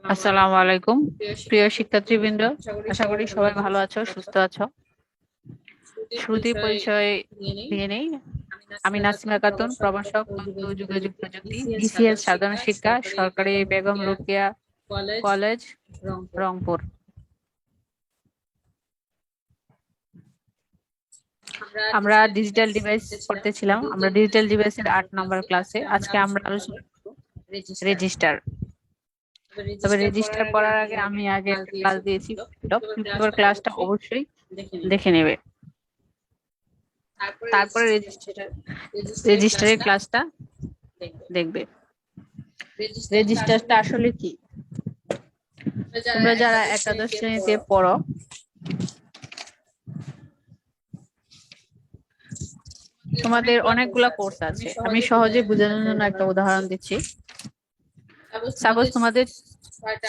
আসসালামু আলাইকুম প্রিয় শিক্ষার্থীবৃন্দ, আশা করি সবাই ভালো আছো, সুস্থ আছো। শুরুতেই পরিচয় দিয়ে নেই। আমি নাসিমা খাতুন, প্রভাষক, তথ্য ও যোগাযোগ প্রযুক্তি, বিসিএস সাধারণ শিক্ষা, সরকারি বেগম রোকেয়া কলেজ, রংপুর। আমরা ডিজিটাল ডিভাইস পড়তেছিলাম। আমরা ডিজিটাল ডিভাইসের 8 নম্বর ক্লাসে। আজকে আমরা আলোচনা করব রেজিস্টার। তবে রেজিস্টার পড়ার আগে আমি আগে একটা ক্লাস দিয়েছি, ফ্লিপটপ ক্লাসটা অবশ্যই দেখে নেবে। তারপরে রেজিস্টারের ক্লাসটা দেখবে। রেজিস্টারটা আসলে কি? তোমরা যারা একাদশ শ্রেণীতে পড়ো, তোমাদের অনেকগুলা কোর্স আছে। আমি সহজে বোঝানোর জন্য একটা উদাহরণ দিচ্ছি। সাপোজ তোমাদের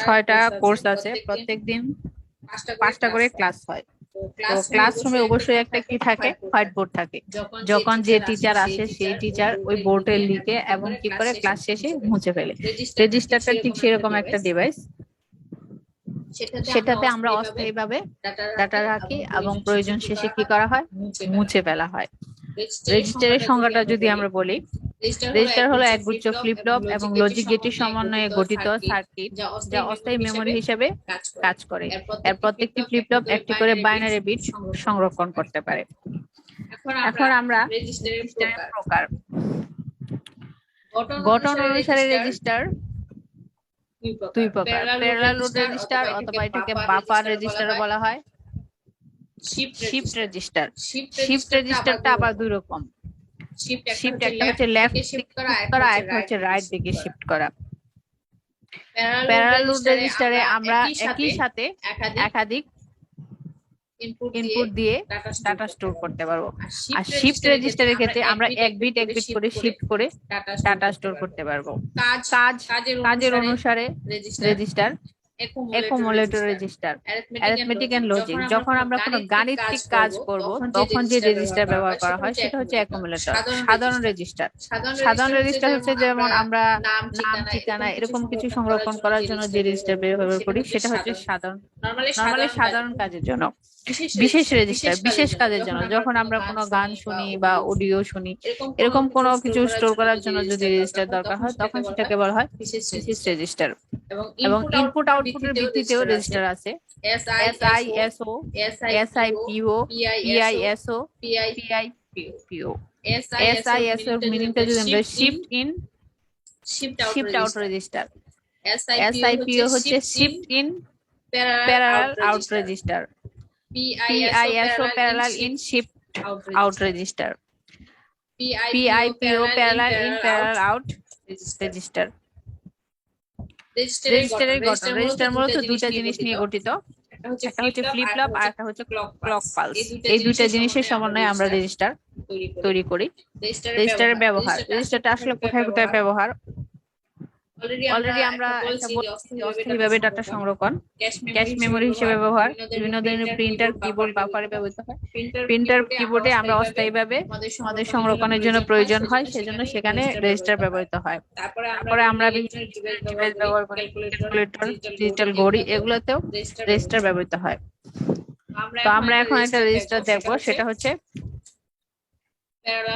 6টা কোর্স আছে, প্রত্যেকদিন 5টা করে ক্লাস হয়। তো ক্লাসরুমে অবশ্যই একটা কি থাকে? হোয়াইট বোর্ড থাকে। যখন যে টিচার আসে সেই টিচার ওই বোর্ডে লিখে এবং কি করে ক্লাস শেষে মুছে ফেলে। রেজিস্টারটা ঠিক সেরকম একটা ডিভাইস। সেটাতে আমরা অস্থায়ীভাবে ডাটা রাখি এবং প্রয়োজন শেষে কি করা হয়? মুছে ফেলা হয়। রেজিস্টারের সংজ্ঞাটা যদি আমরা বলি, রেজিস্টার হলো একগুচ্ছ ফ্লিপ-ফ্লপ এবং লজিক গেটের সমন্বয়ে গঠিত সার্কিট যা অস্থায়ী মেমরি হিসেবে কাজ করে। এর প্রত্যেকটি ফ্লিপ-ফ্লপ একটি করে বাইনারি বিট সংরক্ষণ করতে পারে। এখন আমরা রেজিস্টারের প্রকার। গঠন অনুসারে রেজিস্টার দুই প্রকার: প্যারালাল লোড রেজিস্টার অথবা এটাকে বাফার রেজিস্টারও বলা হয়। Shift register. শিফট রেজিস্টারটা আবার দুই রকম। শিফট একটা হচ্ছে লেফট দিকে শিফট করা, একটা হচ্ছে রাইট দিকে শিফট করা। প্যারালাল লোড রেজিস্টারে আমরা একই সাথে একাধিক ইনপুট দিয়ে ডাটা স্টোর করতে পারবো। আর শিফট রেজিস্টারের ক্ষেত্রে আমরা এক বিট করে শিফট করে ডাটা স্টোর করতে পারবো। কাজের অনুসারে register. Accumulator register, arithmetic and logic. যখন আমরা কোনো গাণিতিক কাজ করব তখন যে রেজিস্টার ব্যবহার করা হয় সেটা হচ্ছে অ্যাকুমুলেটর। সাধারণ রেজিস্টার। সাধারণ রেজিস্টার হচ্ছে যেমন আমরা নাম, ঠিকানা এরকম কিছু সংরক্ষণ করার জন্য যে রেজিস্টার ব্যবহার করি সেটা হচ্ছে সাধারণ, নরমালি সাধারণ কাজের জন্য। বিশেষ রেজিস্টার বিশেষ কাজের জন্য, যখন আমরা কোনো গান শুনি বা অডিও শুনি, এরকম কোনো কিছু স্টোর করার জন্য যদি রেজিস্টার দরকার হয় তখন সেটাকে বলা হয় বিশেষ রেজিস্টার। এবং ইনপুট আউটপুটের ভিত্তিতেও রেজিস্টার আছে। SISO, SIPO, PISO, PIPO। SISO এর মিনিংটা যদি আমরা শিফট আউট রেজিস্টার, SIPO হচ্ছে shift in parallel out register, PISO parallel in shift out register, PIPO parallel in parallel out register. রেজিস্টারের গঠন। রেজিস্টার মূলত দুইটা জিনিস নিয়ে গঠিত, একটা হচ্ছে ফ্লিপ ফ্লপ আর একটা হচ্ছে ক্লক পালস। এই দুইটা জিনিসের সমন্বয়ে আমরা রেজিস্টার তৈরি করি। রেজিস্টারের ব্যবহার। রেজিস্টারটা আসলে কোথায় কোথায় ব্যবহার? অলরেডি আমরা একটা বলছি অস্থায়ীভাবে ডাটা সংরক্ষণ, ক্যাশ মেমরি হিসেবে ব্যবহার, বিভিন্ন ধরনের প্রিন্টার, কিবোর্ড, বাফারে ব্যবহৃত হয়। প্রিন্টার, কিবোর্ডে আমরা অস্থায়ীভাবে আমাদের সংরক্ষণের জন্য প্রয়োজন হয়, সেজন্য সেখানে রেজিস্টার ব্যবহৃত হয়। তারপরে আমরা বিভিন্ন ডিভাইস ব্যবহার করি, ক্যালকুলেটর, ডিজিটাল ঘড়ি, এগুলোতেও রেজিস্টার ব্যবহৃত হয়। তো আমরা এখন একটা রেজিস্টার দেখবো, সেটা হচ্ছে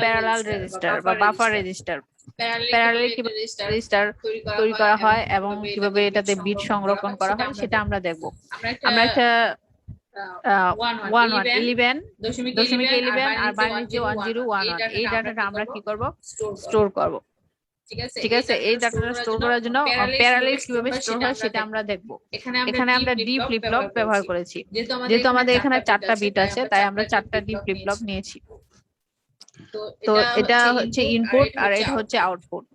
প্যারালাল রেজিস্টার বা বাফার রেজিস্টার। প্যারালাল কিভাবে রেজিস্টার তৈরি করা হয় এবং কিভাবে এটাতে বিট সংরক্ষণ করা হয় সেটা আমরা দেখব। আমরা একটা 11.11 আর বাইনারি 1011 এই ডাটাটা আমরা কি করব? স্টোর করব। ঠিক আছে, এই ডাটাটা স্টোর করার জন্য প্যারালাল কিভাবে স্টোর হয় সেটা আমরা দেখব। এখানে আমরা ডি ফ্লিপ ফ্লপ ব্যবহার করেছি। যেহেতু আমাদের এখানে 4টা বিট আছে তাই আমরা 4টা ডি ফ্লিপ ফ্লপ নিয়েছি। তো এটা হচ্ছে ইনপুট আর এটা হচ্ছে আউটপুট।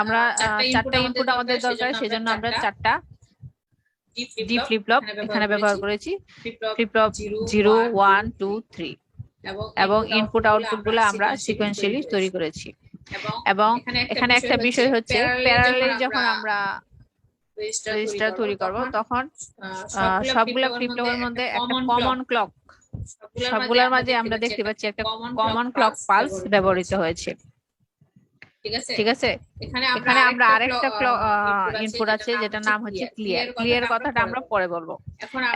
আমরা 4টা ইনপুট আমাদের দরকার, সেজন্য আমরা 4টা ডি ফ্লিপ ফ্লপ এখানে ব্যবহার করেছি। ফ্লিপ ফ্লপ 0, 1, 2, 3 এবং ইনপুট আউটপুট গুলো আমরা সিকোয়েন্সিয়ালি তৈরি করেছি। এবং এখানে একটা বিষয় হচ্ছে প্যারালালি যখন আমরা রেজিস্টার তৈরি করব তখন সবগুলা ফ্লিপ ফ্লপের মধ্যে একটা কমন ক্লক, সবগুলোর মাঝে আমরা দেখতে পাচ্ছি একটা কমন ক্লক পালস ব্যবহৃত হয়েছে। ঠিক আছে। এখানে আমরা আরেকটা ইনপুট আছে যেটার নাম হচ্ছে ক্লিয়ার। ক্লিয়ার কথাটা আমরা পরে বলবো।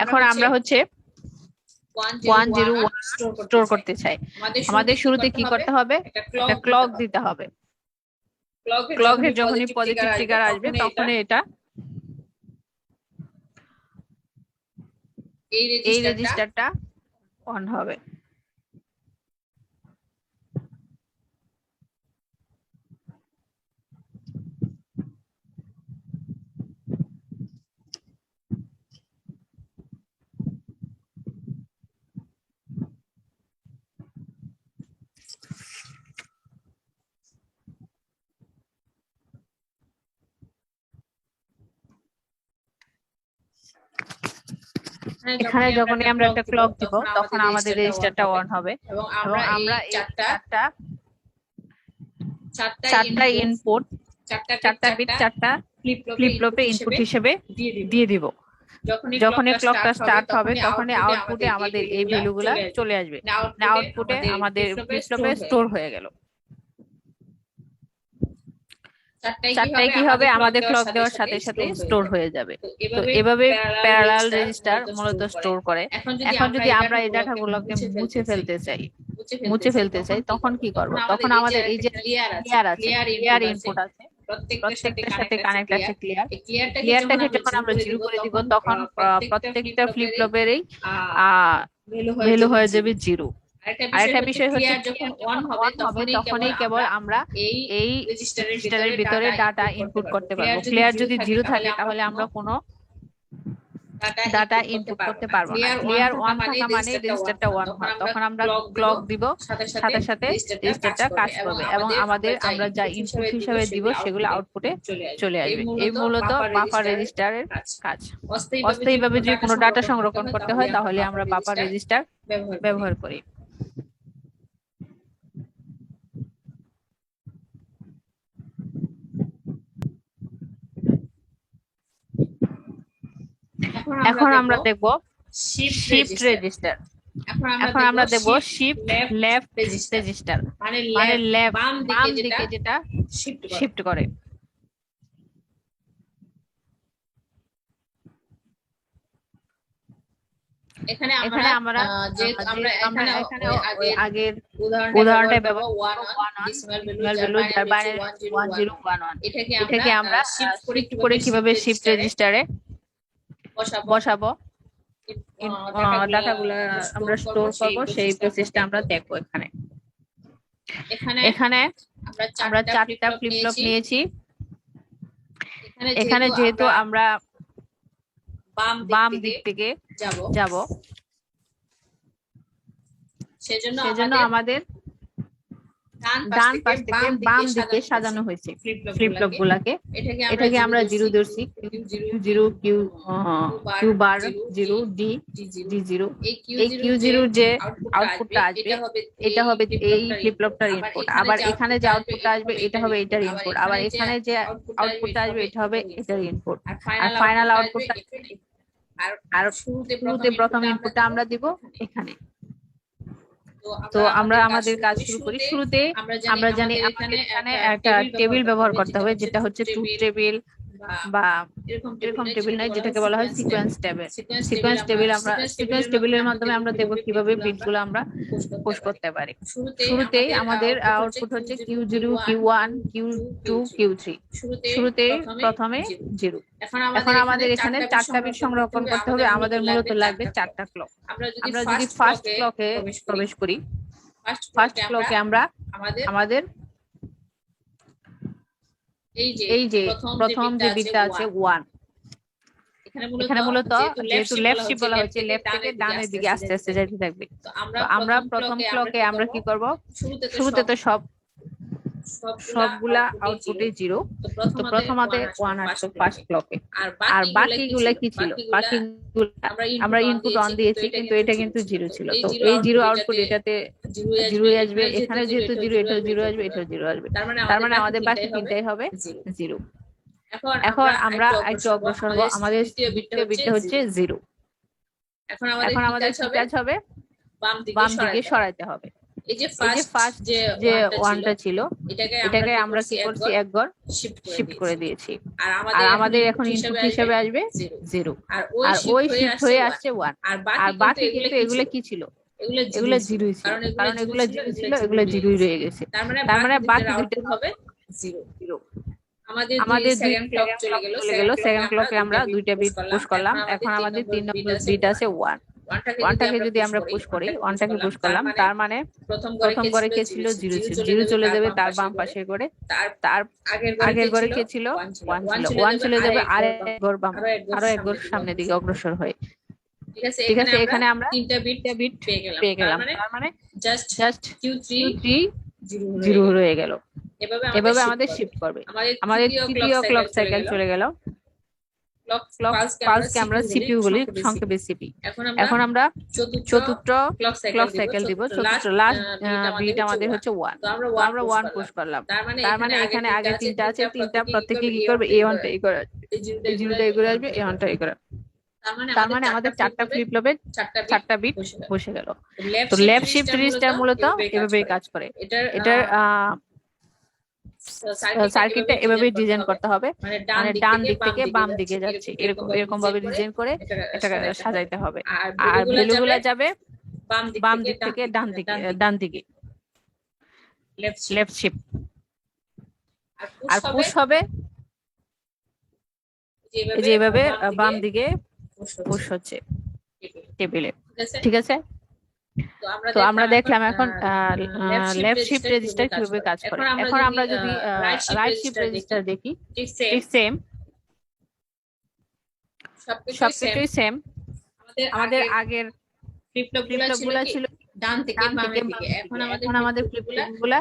এখন আমরা হচ্ছে 101 স্টোর করতে চাই। আমাদের শুরুতে কি করতে হবে? একটা ক্লক দিতে হবে। ক্লকের যখনই পজিটিভ ট্রিগার আসবে তখনই এটা এই রেজিস্টারটা অন হবে। এখানে যখনই আমরা একটা ক্লক দিব তখন আমাদের রেজিস্টারটা অন হবে এবং আমরা এই চারটা ইনপুট, চারটা বিট, চারটা ফ্লিপ ফ্লপে ইনপুট হিসেবে দিয়ে দিব। যখনই ক্লকটা স্টার্ট হবে তখনই আউটপুটে আমাদের এই ভ্যালুগুলা চলে আসবে। আউটপুটে আমাদের ফ্লিপ ফ্লপে স্টোর হয়ে গেল। চারটায় কি হবে? আমাদের ক্লক দেওয়ার সাথে সাথে স্টোর হয়ে যাবে। তো এভাবে প্যারালাল রেজিস্টার মূলত স্টোর করে। এখন যদি আমরা এই ডাটাগুলোকে মুছে ফেলতে চাই তখন কি করব? তখন আমাদের এই যে ক্লিয়ার ইনপুট আছে, প্রত্যেকটার সাথে কানেক্ট আছে ক্লিয়ার। ক্লিয়ারটাকে যখন আমরা জিরো করে দিব তখন প্রত্যেকটা ফ্লিপ ফ্লপেরই ভ্যালু হয়ে যাবে জিরো। আরেকটা বিষয় হচ্ছে যখন অন হবে তখনই কেবল আমরা এই রেজিস্টারের ভিতরে ডাটা ইনপুট করতে পারবো। ক্লিয়ার যদি জিরো থাকে তাহলে আমরা কোনো ডাটা ইনপুট করতে পারবো না। ক্লিয়ার ওয়ান থাকা মানে রেজিস্টারটা ওয়ান হয়। তখন আমরা ক্লক দিব, সাথে সাথে রেজিস্টারটা কাজ করবে এবং আমরা যা ইনপুট হিসাবে দিব সেগুলো আউটপুটে চলে আসবে। এই মূলত বাফার রেজিস্টারের কাজ। অস্থায়ীভাবে যদি কোনো ডাটা সংরক্ষণ করতে হয় তাহলে আমরা বাফার রেজিস্টার ব্যবহার করি। এখন আমরা দেখব শিফট রেজিস্টার। এখন আমরা দেখব শিফট লেফট রেজিস্টার, মানে বাম দিকে যেটা শিফট করে। এখানে আমরা আগের উদাহরণটা ব্যবহার ভ্যালু যার বাইরে 1011। এটাকে আমরা শিফট করে কিভাবে শিফট রেজিস্টারে বসাবো, ডাটাগুলো আমরা স্টোর করব, সেই প্রসেসটা আমরা দেখবো। এখানে আমরা চারটা ফ্লিপ ফ্লপ নিয়েছি। এখানে যেহেতু আমরা বাম দিক থেকে যাব সেজন্য আমাদের ডান পাশ থেকে বাম দিকে সাজানো হয়েছে ফ্লিপ ফ্লপ গুলাকে। এটাকে আমরা জিরো ধরছি, zero Q bar, zero D zero. এই কিউ জিরো যে আউটপুটটা আসবে এটা হবে এই ফ্লিপ ফ্লপটার ইনপুট। আবার এখানে যে আউটপুটটা আসবে এটা হবে এটার ইনপুট। আবার এখানে যে আউটপুটটা আসবে এটা হবে এটার ইনপুট। আর ফাইনাল আউটপুটটা আর শুরুতে প্রথম ইনপুটটা আমরা দিব এখানে। তো আমরা আমাদের কাজ শুরু করি। শুরুতে আমরা জানি আমাদের এখানে একটা টেবিল ব্যবহার করতে হবে, যেটা হচ্ছে ট্রুথ টেবিল বা এরকম টেবিল নাই, যেটাকে বলা হয় সিকোয়েন্স টেবিল। সিকোয়েন্স টেবিলের মাধ্যমে আমরা দেখব কিভাবে বিটগুলো আমরা পুশ করতে পারি। শুরুতেই আমাদের আউটপুট হচ্ছে Q0, Q1, Q2, Q3। শুরুতে প্রথমে 0। এখন আমাদের এখানে চারটা বিট সংরক্ষণ করতে হবে। আমাদের মূলত লাগবে চারটা ক্লক। আমরা যদি ফার্স্ট ক্লকে প্রবেশ করি, ফার্স্ট ক্লকে আমরা আমাদের এই যে প্রথম যে বিটটা আছে 1, এখানে মূলত যেহেতু লেফট শিফট বলা হচ্ছে, লেফট থেকে ডানের দিকে আস্তে আস্তে যাইতে থাকবে। তো আমরা প্রথম ক্লকে আমরা কি করব? শুরুতে তো সবগুলা আউটপুটে 0। তো প্রথম আমাদের 1 আসতো ফার্স্ট ক্লকে। আর বাকিগুলা কি ছিল? বাকিগুলো আমরা ইনপুট অন দিয়েছি কিন্তু এটা কিন্তু 0 ছিল। তো এই 0 আউটপুট এটাতে 0 আসবে। এখানে যেহেতু 0, এটাও 0 আসবে, এটাও 0 আসবে। তার মানে আমাদের বাকি তিনটাই হবে 0। এখন আমরা একটু অগ্রসর হব। আমাদের দ্বিতীয় বিটটা হচ্ছে 0। এখন আমাদের কি কাজ হবে? বাম দিকে সরাইতে হবে। এই যে ফার্স্ট যে ওয়ানটা ছিল এটাকে আমরা কি করছি একবার শিফট করে দিয়েছি, আর আমাদের এখন ইনপুট হিসেবে আসবে 0, আর ওই শিফট হয়ে আসছে 1, আর বাকি কিন্তু এগুলো কি ছিল, এগুলো 0 ছিল, কারণ এগুলো 0 ছিল, এগুলো 0 রয়ে গেছে। তার মানে বাকি দুটো হবে 0। আমাদের সেকেন্ড ক্লক চলে গেল, সেকেন্ড ক্লকে আমরা 2টা বিট পুশ করলাম। এখন আমাদের 3 নম্বর বিট আছে 1, 1টাকে যদি আমরা পুশ করি, 1টাকে পুশ করলাম, তার মানে প্রথম ঘরে কে ছিল 0 ছিল, 0 চলে যাবে তার বাম পাশে করে, তার আগের ঘরে কে ছিল 1 ছিল, 1 চলে যাবে আরেক ঘর বাম, আরো এক ঘর সামনের দিকে অগ্রসর হয়ে। ঠিক আছে, এখানে আমরা 3টা বিট পেয়ে গেলাম, তার মানে জাস্ট Q3 0 রয়ে গেল। এভাবে আমাদের শিফট করবে। আমাদের তৃতীয় ক্লক সাইকেল চলে গেল, ক্লক পালসকে আমরা সিপিইউ বলি, সংক্ষেপে সিপি। এখন আমরা চতুর্থ ক্লক সাইকেল দিব, চতুর্থ লাস্ট বিট আমাদের হচ্ছে 1, তো আমরা 1 পুশ করলাম। তার মানে এখানে আগে 3টা আছে, 3টা প্রত্যেককে কি করবে, A1 টা এই করে আসবে, A0 টা এই করে আসবে, A1 টা এই করে। তার মানে আমাদের 4টা ফ্লিপ ফ্লপে 4টা বিট বসে গেল। তো লেফট শিফট রেজিস্টার মূলত এভাবেই কাজ করে। এটার সার্কিটটা এভাবে ডিজাইন করতে হবে, মানে ডান দিক থেকে বাম দিকে যাচ্ছে, এরকম ভাবে ডিজাইন করে এটাকে সাজাইতে হবে। আর ভ্যালুগুলো যাবে বাম দিক থেকে ডান দিকে লেফট শিফট, আর পুশ হবে যেভাবে বাম দিকে পুশ হচ্ছে টেবিলে। ঠিক আছে, তো আমরা দেখলাম এখন লেফট শিফট রেজিস্টার কিভাবে কাজ করে। এখন আমরা যদি রাইট শিফট রেজিস্টার দেখি, ঠিক সেম, সবকিছুই সেম। আমাদের আগের ফ্লিপ ফ্লপ গুলা ছিল ডান থেকে বামের দিকে, এখন আমাদের ফ্লিপ ফ্লপ গুলা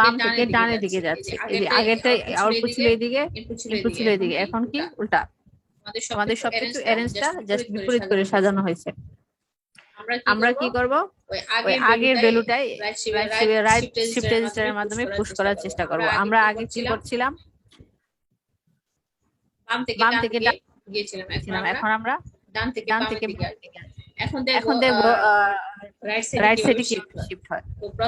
বাম থেকে ডানের দিকে যাচ্ছে। এই যে আগেরটা আউটপুট ছিল এইদিকে, ইনপুট ছিল এইদিকে, এখন কি উল্টা। আমাদের সবকিছু অ্যারেঞ্জটা জাস্ট বিপরীত করে সাজানো হয়েছে। আমরা কি করব, ওই আগের ভ্যালুটাই রাইট শিফট রেজিস্টারের মাধ্যমে পুশ করার চেষ্টা করব। আমরা আগে কি করছিলাম, বাম থেকে ডান গিয়েছিলাম, এখন আমরা ডান থেকে বাম দিকে। এখন দেখবো রাইট সাইডে কি শিফট হয়।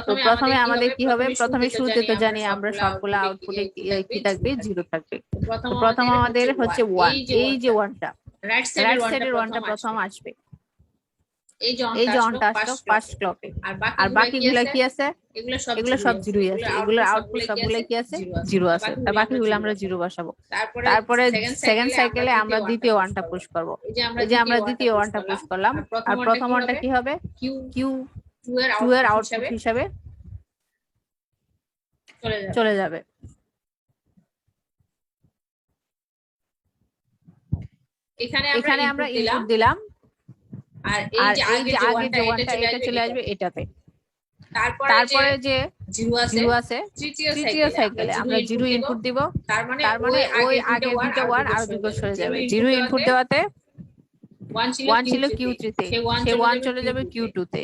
তো প্রথমে আমাদের কি হবে, প্রথমে শুরুতে তো জানি আমরা সবগুলা আউটপুটে কি থাকবে, 0 থাকবে। তো প্রথম আমাদের হচ্ছে 1, এই যে 1টা রাইট সাইডের 1টা প্রথম আসবে, এই যে অনটা আসলো ফার্স্ট ক্লকে। আর বাকিগুলা কি আছে, এগুলো সব 0ই আছে, এগুলোর আউটপুট সবগুলো কি আছে, 0 আছে। তার বাকিগুলো আমরা 0 বসাবো। তারপরে সেকেন্ড সাইকেলে আমরা দ্বিতীয় ওয়ানটা পুশ করব। এই যে আমরা দ্বিতীয় ওয়ানটা পুশ করলাম, আর প্রথম ওয়ানটা কি হবে, Q2 এর আউটপুট হিসাবে চলে যাবে। এখানে আমরা ইনপুট দিলাম, আর এই যে আগে যে ওয়ানটা এটা চলে আসবে এটাতে। তারপরে যে 0 আছে তৃতীয় সাইকেলে আমরা 0 ইনপুট দিব, তার মানে ওই আগে দুটো ওয়ান আর দুটো সরে যাবে। 0 ইনপুট দেওয়াতে 1 ছিল Q3 তে, সে 1 চলে যাবে Q2 তে,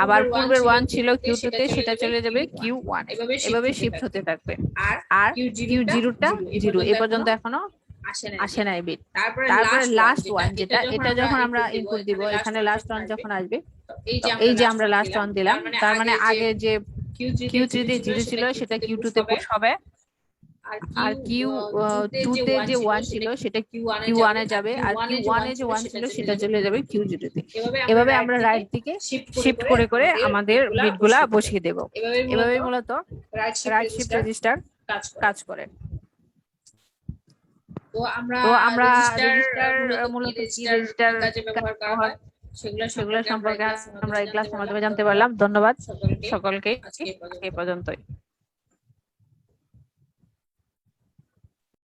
আবার পূর্বের 1 ছিল Q2 তে, সেটা চলে যাবে Q1। এভাবে শিফট হতে থাকবে। আর Q0 টা 0 এ পর্যন্ত এখনো আসে নাই বিট। তারপরে লাস্ট ওয়ান যেটা, এটা যখন আমরা ইনপুট দিব, এখানে লাস্ট ওয়ান যখন আসবে, এই যে আমরা লাস্ট ওয়ান দিলাম, তার মানে আগে যে Q3 তে 0 ছিল সেটা Q2 তে পুশ হবে, আর Q2 তে যে 1 ছিল সেটা Q1 এ যাবে, আর Q1 এ যে 1 ছিল সেটা চলে যাবে Q0 তে। এভাবে আমরা রাইট দিকে শিফট করে করে আমাদের বিটগুলা বসিয়ে দেব। এভাবেই মূলত রাইট শিফট রেজিস্টার কাজ করে। তো আমরা রেজিস্টার মূলত কি রেজিস্টার কাজ হয় সেগুলো সম্পর্কে আমরা এই ক্লাসের মাধ্যমে জানতে পারলাম। ধন্যবাদ সকলকে, এই পর্যন্তই।